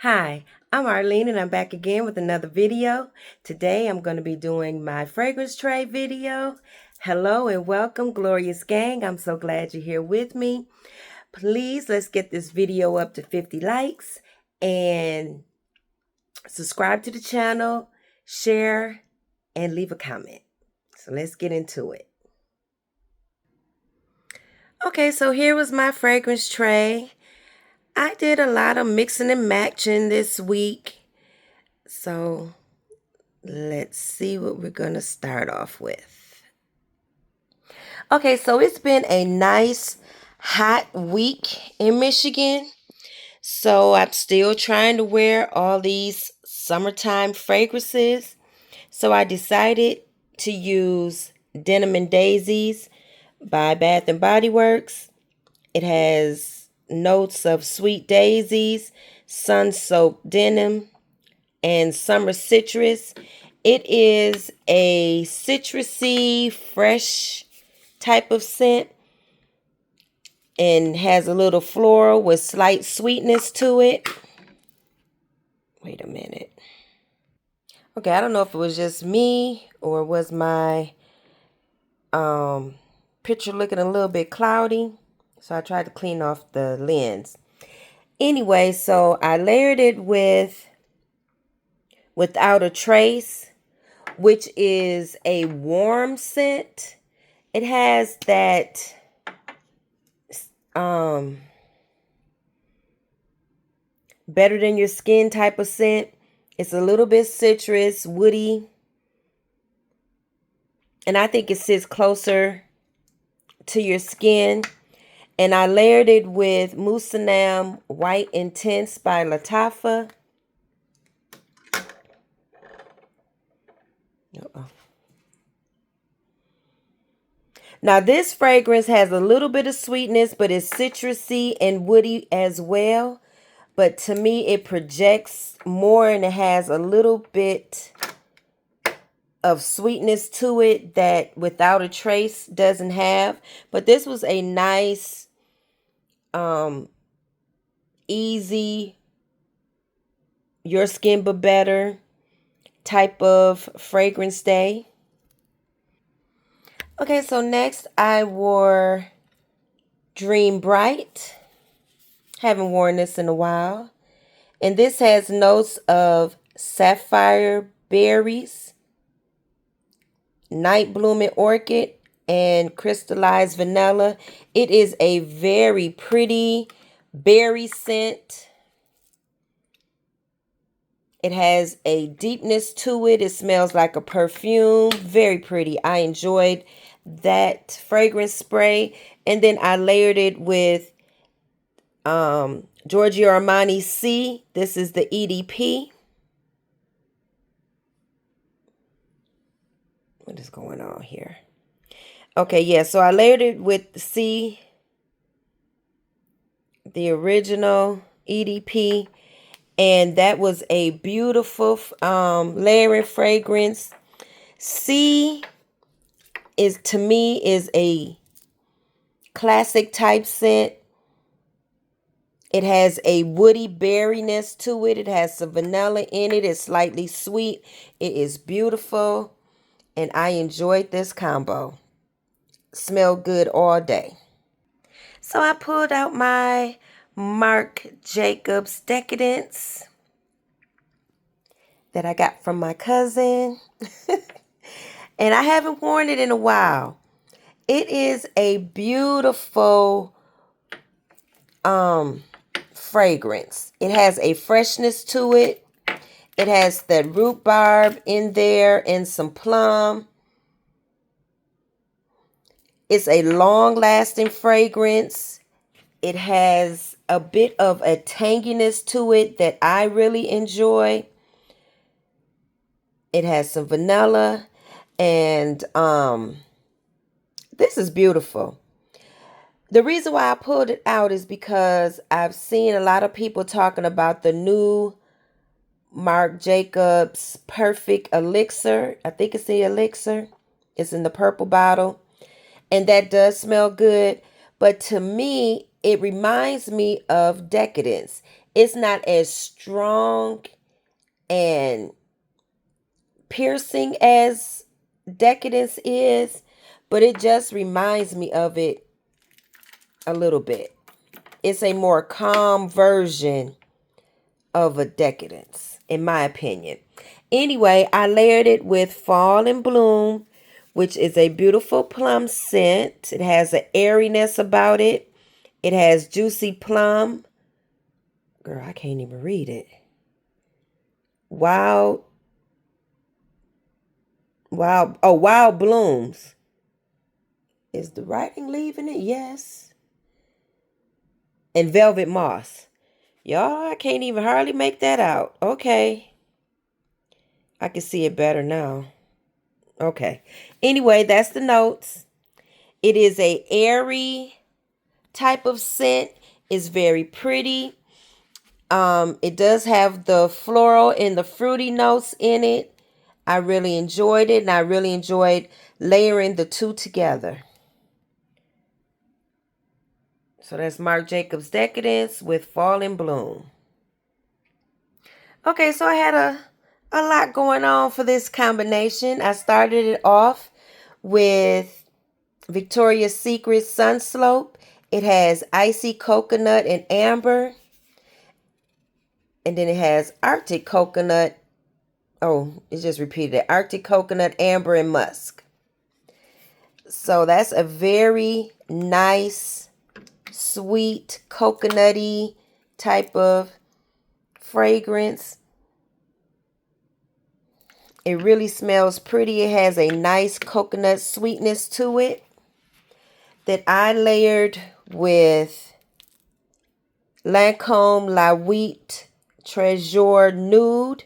Hi, I'm Arlene and I'm back again with another video. Today I'm going to be doing my fragrance tray video. Hello and welcome, glorious gang. I'm so glad you're here with me. Please, let's get this video up to 50 likes and subscribe to the channel, share, and leave a comment. So let's get into it. Okay, so here was my fragrance tray. I did a lot of mixing and matching this week. So let's see what we're going to start off with. Okay, so it's been a nice hot week in Michigan. So I'm still trying to wear all these summertime fragrances. So I decided to use Denim and Daisies by Bath and Body Works. It has notes of sweet daisies, Sunslope denim, and summer citrus. It is a citrusy, fresh type of scent and has a little floral with slight sweetness to it. Wait a minute. Okay, I don't know if it was just me or was my picture looking a little bit cloudy. So I tried to clean off the lens. Anyway, so I layered it without a trace, which is a warm scent. It has that better than your skin type of scent. It's a little bit citrus, woody, and I think it sits closer to your skin. And I layered it with Musamam White Intense by Latafa. Now this fragrance has a little bit of sweetness, but it's citrusy and woody as well. But to me, it projects more and it has a little bit of sweetness to it that Without a Trace doesn't have. But this was a nice, easy, your skin but better type of fragrance day. Okay, so next I wore Dream Bright. Haven't worn this in a while. And this has notes of sapphire berries, night blooming orchid, and crystallized vanilla. It is a very pretty berry scent. It has a deepness to it. It smells like a perfume. Very pretty. I enjoyed that fragrance spray. And then I layered it with Giorgio Armani C. This is the EDP. What is going on here? Okay, yeah, so I layered it with the C, the original EDP, and that was a beautiful layering fragrance. C is, to me, is a classic type scent. It has a woody berryness to it. It has some vanilla in it. It's slightly sweet. It is beautiful. And I enjoyed this combo. Smelled good all day. So I pulled out my Marc Jacobs Decadence that I got from my cousin. And I haven't worn it in a while. It is a beautiful fragrance. It has a freshness to it. It has that rhubarb in there and some plum. It's a long-lasting fragrance. It has a bit of a tanginess to it that I really enjoy. It has some vanilla, and this is beautiful. The reason why I pulled it out is because I've seen a lot of people talking about the new Marc Jacobs Perfect Elixir. I think it's the elixir. It's in the purple bottle. And that does smell good. But to me, it reminds me of Decadence. It's not as strong and piercing as Decadence is, but it just reminds me of it a little bit. It's a more calm version of a Decadence, in my opinion. Anyway, I layered it with Fall in Bloom, which is a beautiful plum scent. It has an airiness about it. It has juicy plum. Girl, I can't even read it. Wild blooms. Is the writing leaving it? Yes. And velvet moss. Y'all, I can't even hardly make that out. Okay. I can see it better now. Okay. Anyway, that's the notes. It is a airy type of scent. It's very pretty. It does have the floral and the fruity notes in it. I really enjoyed it, and I really enjoyed layering the two together. So that's Marc Jacobs Decadence with Fall in Bloom. Okay, so I had a lot going on for this combination. I started it off with Victoria's Secret Sunslope. It has icy coconut and amber. And then it has Arctic coconut. Oh, it just repeated it. Arctic coconut, amber, and musk. So that's a very nice, sweet, coconutty type of fragrance. It really smells pretty. It has a nice coconut sweetness to it that I layered with Lancôme La Nuit Trésor Nude.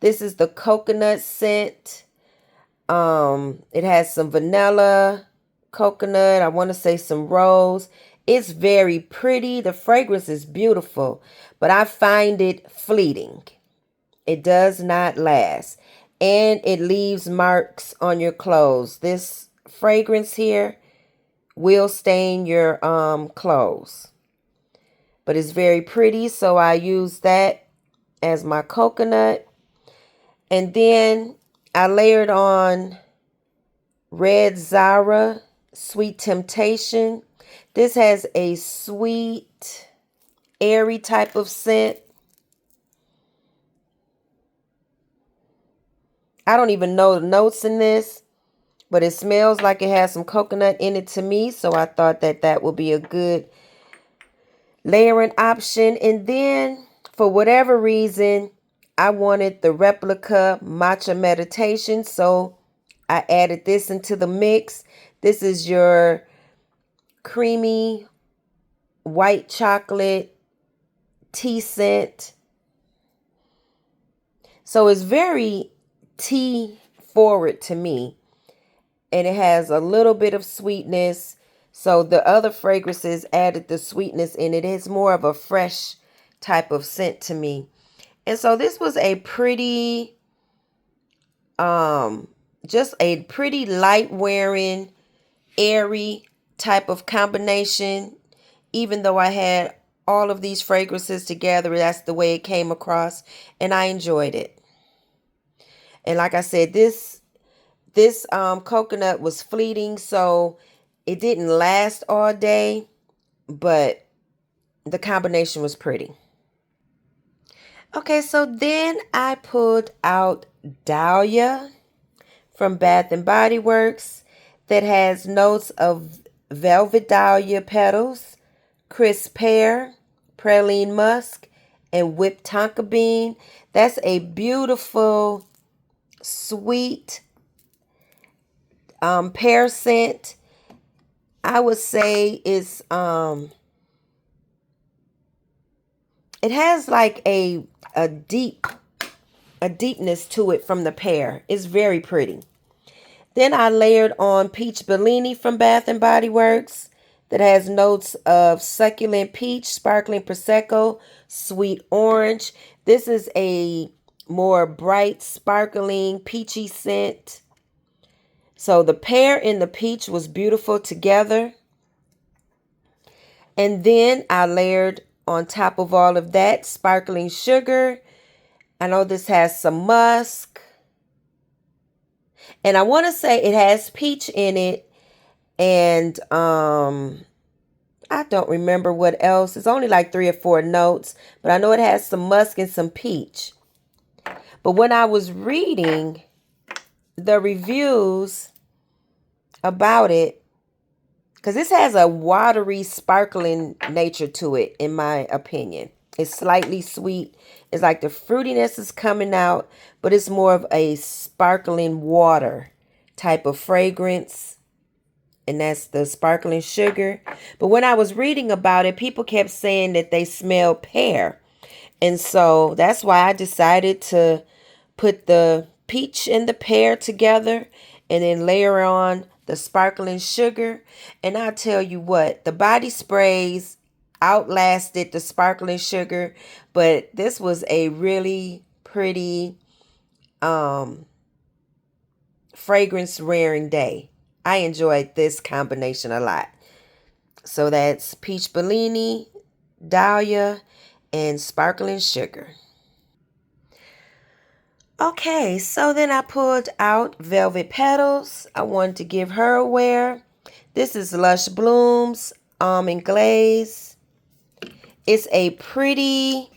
This is the coconut scent. It has some vanilla, coconut, I want to say some rose. It's very pretty. The fragrance is beautiful, but I find it fleeting. It does not last, and it leaves marks on your clothes. This fragrance here will stain your clothes, but it's very pretty, so I use that as my coconut. And then I layered on Red Zara Sweet Temptation. This has a sweet, airy type of scent. I don't even know the notes in this, but it smells like it has some coconut in it to me. So I thought that that would be a good layering option. And then for whatever reason, I wanted the Replica Matcha Meditation. So I added this into the mix. This is your creamy white chocolate tea scent. So it's very tea forward to me. And it has a little bit of sweetness. So the other fragrances added the sweetness in it. It's more of a fresh type of scent to me. And so this was a pretty, just a pretty light wearing, airy type of combination. Even though I had all of these fragrances together, that's the way it came across. And I enjoyed it. And like I said, this coconut was fleeting, so it didn't last all day, but the combination was pretty. Okay, so then I pulled out Dahlia from Bath and Body Works that has notes of velvet dahlia petals, crisp pear, praline musk, and whipped tonka bean. That's a beautiful, sweet pear scent. I would say it's it has like a deepness to it from the pear. It's very pretty. Then I layered on Peach Bellini from Bath and Body Works that has notes of succulent peach, sparkling prosecco, sweet orange. This is a more bright, sparkling, peachy scent. So the pear and the peach was beautiful together. And then I layered on top of all of that, sparkling sugar. I know this has some musk. And I want to say it has peach in it. And I don't remember what else. It's only like 3 or 4 notes. But I know it has some musk and some peach. But when I was reading the reviews about it, because this has a watery, sparkling nature to it, in my opinion. It's slightly sweet. It's like the fruitiness is coming out, but it's more of a sparkling water type of fragrance. And that's the sparkling sugar. But when I was reading about it, people kept saying that they smell pear. And so that's why I decided to put the peach and the pear together and then layer on the sparkling sugar. And I'll tell you what, the body sprays outlasted the sparkling sugar, but this was a really pretty fragrance wearing day. I enjoyed this combination a lot. So that's peach Bellini, Dahlia, and sparkling sugar. Okay, so then I pulled out Velvet Petals. I wanted to give her a wear. This is Lush Blooms Almond Glaze. It's a pretty,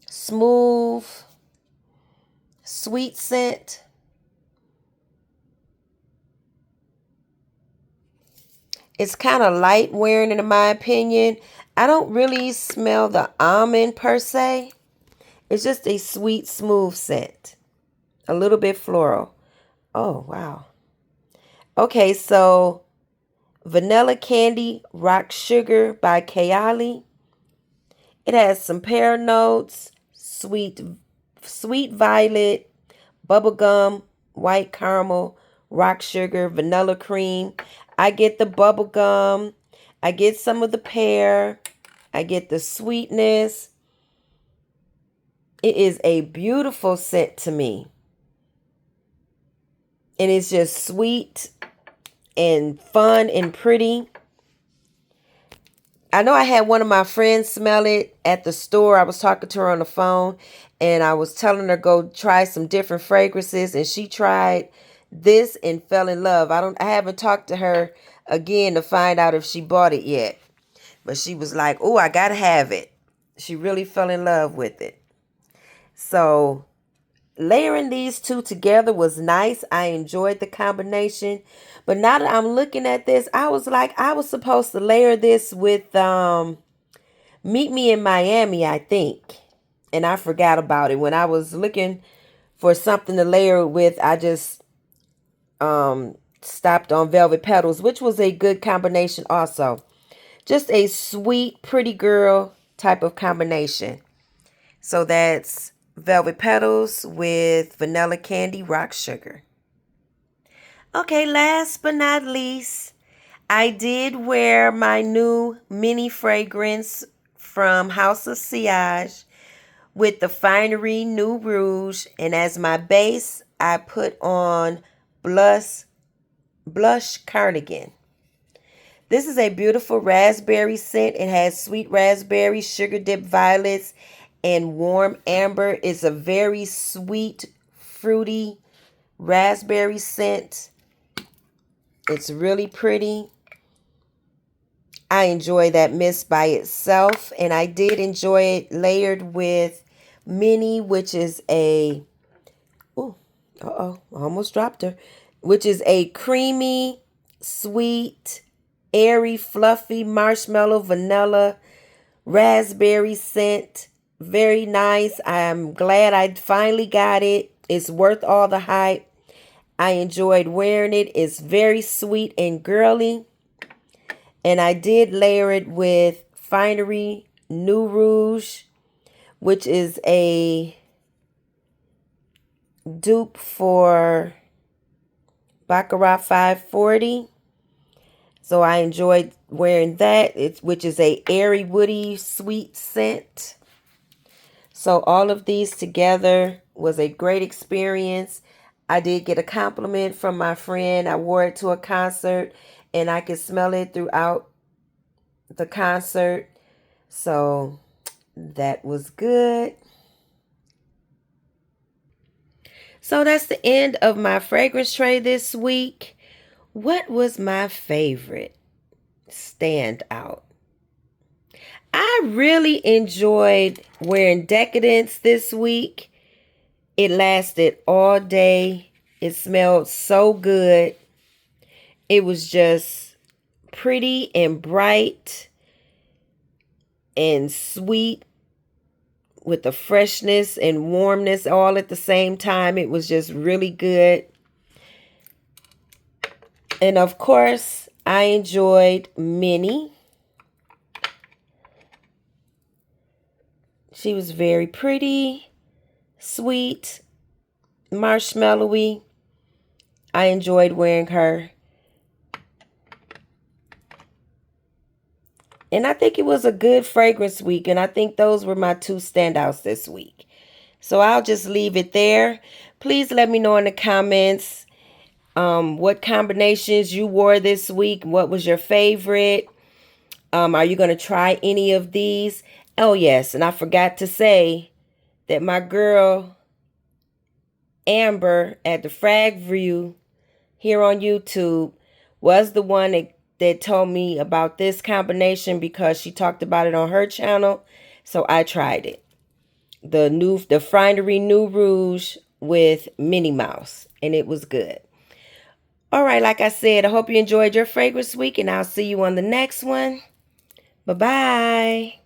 smooth, sweet scent. It's kind of light wearing, in my opinion. I don't really smell the almond per se. It's just a sweet, smooth scent. A little bit floral. Oh, wow. Okay, so Vanilla Candy Rock Sugar by Kayali. It has some pear notes, sweet violet, bubblegum, white caramel, rock sugar, vanilla cream. I get the bubblegum. I get some of the pear. I get the sweetness. It is a beautiful scent to me. And it's just sweet and fun and pretty. I know I had one of my friends smell it at the store. I was talking to her on the phone and I was telling her go try some different fragrances, and she tried this and fell in love. I haven't talked to her again to find out if she bought it yet. But she was like, "Oh, I got to have it." She really fell in love with it. So layering these two together was nice. I enjoyed the combination. But now that I'm looking at this, I was like, I was supposed to layer this with Meet Me in Miami, I think. And I forgot about it. When I was looking for something to layer it with, I just stopped on Velvet Petals, which was a good combination also. Just a sweet, pretty girl type of combination. So that's Velvet Petals with Vanilla Candy Rock Sugar. Okay, last but not least, I did wear my new mini fragrance from House of Sillage with the Finery New Rouge. And as my base, I put on Blush Cardigan. This is a beautiful raspberry scent. It has sweet raspberry, sugar dipped violets, and warm amber. It's a very sweet, fruity raspberry scent. It's really pretty. I enjoy that mist by itself, and I did enjoy it layered with Minnie, which is a, I almost dropped her, which is a creamy, sweet, airy, fluffy, marshmallow, vanilla, raspberry scent. Very nice. I'm glad I finally got it. It's worth all the hype. I enjoyed wearing it. It's very sweet and girly. And I did layer it with Finery New Rouge, which is a dupe for Baccarat 540. So I enjoyed wearing that, which is a airy, woody, sweet scent. So all of these together was a great experience. I did get a compliment from my friend. I wore it to a concert and I could smell it throughout the concert. So that was good. So that's the end of my fragrance tray this week. What was my favorite standout? I really enjoyed wearing Decadence this week. It lasted all day. It smelled so good. It was just pretty and bright and sweet with the freshness and warmness all at the same time. It was just really good. And of course, I enjoyed Minnie. She was very pretty, sweet, marshmallowy. I enjoyed wearing her. And I think it was a good fragrance week. And I think those were my two standouts this week. So I'll just leave it there. Please let me know in the comments what combinations you wore this week. What was your favorite? Are you going to try any of these? Oh, yes. And I forgot to say that my girl Amber at the Frag View here on YouTube was the one that told me about this combination because she talked about it on her channel. So I tried it. The Finery New Rouge with Minnie Mouse. And it was good. All right, like I said, I hope you enjoyed your fragrance week. And I'll see you on the next one. Bye-bye.